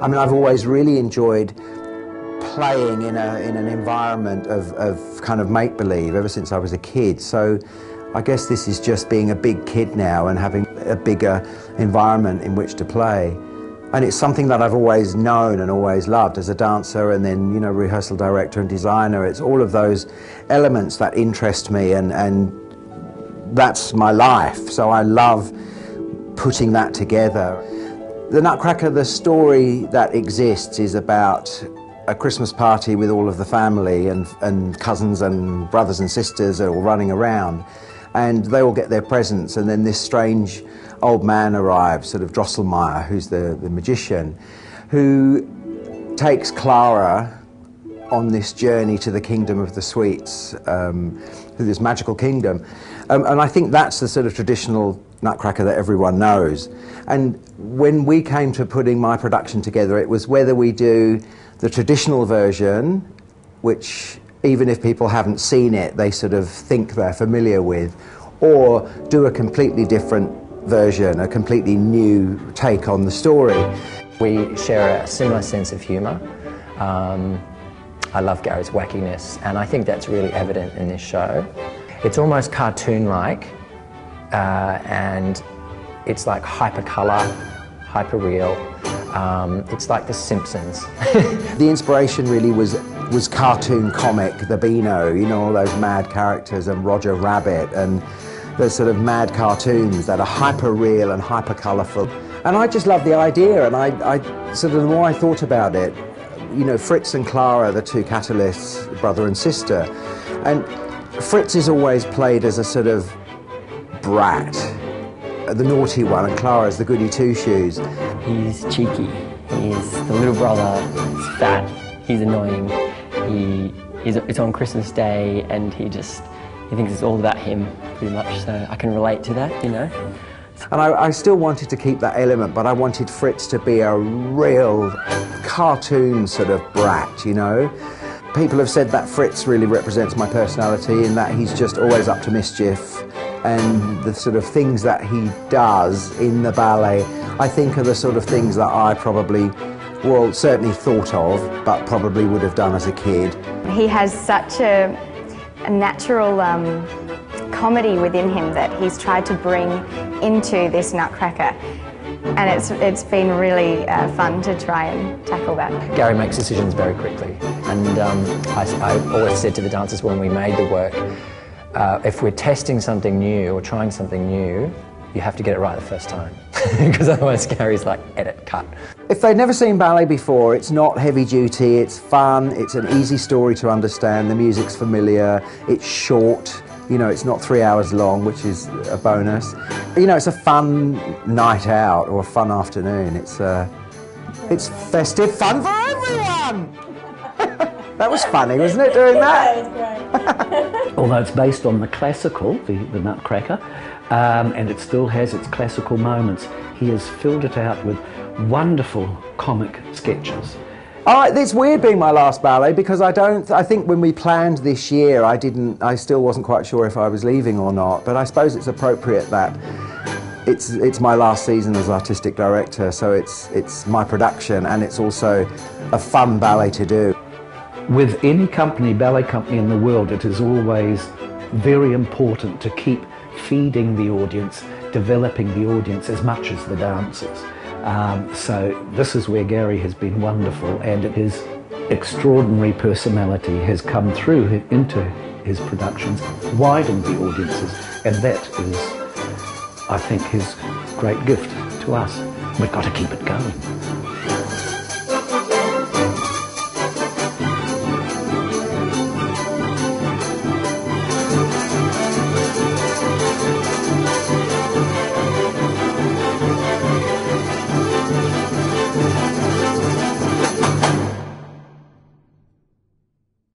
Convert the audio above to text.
I mean, I've always really enjoyed playing in an environment of kind of make-believe ever since I was a kid. So I guess this is just being a big kid now and having a bigger environment in which to play. And it's something that I've always known and always loved as a dancer, and then, you know, rehearsal director and designer. It's all of those elements that interest me, and that's my life. So I love putting that together. The Nutcracker, the story that exists is about a Christmas party with all of the family, and cousins and brothers and sisters are all running around, and they all get their presents, and then this strange old man arrives, sort of Drosselmeyer, who's the magician, who takes Clara on this journey to the kingdom of the sweets, to this magical kingdom. And I think that's the sort of traditional Nutcracker that everyone knows. And when we came to putting my production together, it was whether we do the traditional version, which even if people haven't seen it, they sort of think they're familiar with, or do a completely different version, a completely new take on the story. We share a similar sense of humour. I love Gary's wackiness, and I think that's really evident in this show. It's almost cartoon-like, and it's like hyper-colour, hyper-real. It's like The Simpsons. The inspiration really was cartoon comic, the Beano, you know, all those mad characters, and Roger Rabbit, and those sort of mad cartoons that are hyper-real and hyper-colourful. And I just love the idea, and I sort of, the more I thought about it, you know, Fritz and Clara, the two catalysts, brother and sister, and Fritz is always played as a sort of brat, the naughty one, and Clara is the goody two-shoes. He's cheeky, he's the little brother, he's fat, he's annoying, it's on Christmas Day, and he thinks it's all about him, pretty much, so I can relate to that, you know. And I still wanted to keep that element, but I wanted Fritz to be a real cartoon sort of brat, you know. People have said that Fritz really represents my personality, in that he's just always up to mischief, and the sort of things that he does in the ballet, I think, are the sort of things that I probably, well, certainly thought of, but probably would have done as a kid. He has such a natural comedy within him that he's tried to bring into this Nutcracker, and it's been really fun to try and tackle that. Gary makes decisions very quickly, and I always said to the dancers when we made the work, if we're testing something new or trying something new, you have to get it right the first time, because otherwise Gary's like, edit, cut. If they've never seen ballet before, it's not heavy duty, it's fun, it's an easy story to understand, the music's familiar, it's short, you know, it's not 3 hours long, which is a bonus. You know, it's a fun night out or a fun afternoon. It's festive fun for everyone! That was funny, wasn't it, doing that? That was great. Although it's based on the classical, the Nutcracker, and it still has its classical moments, he has filled it out with wonderful comic sketches. It's weird being my last ballet, because I think when we planned this year, I still wasn't quite sure if I was leaving or not, but I suppose it's appropriate that it's my last season as artistic director, so it's my production, and it's also a fun ballet to do. With any company, ballet company in the world, it is always very important to keep feeding the audience, developing the audience as much as the dancers. So this is where Gary has been wonderful, and his extraordinary personality has come through into his productions, widened the audiences, and that is, I think, his great gift to us. We've got to keep it going.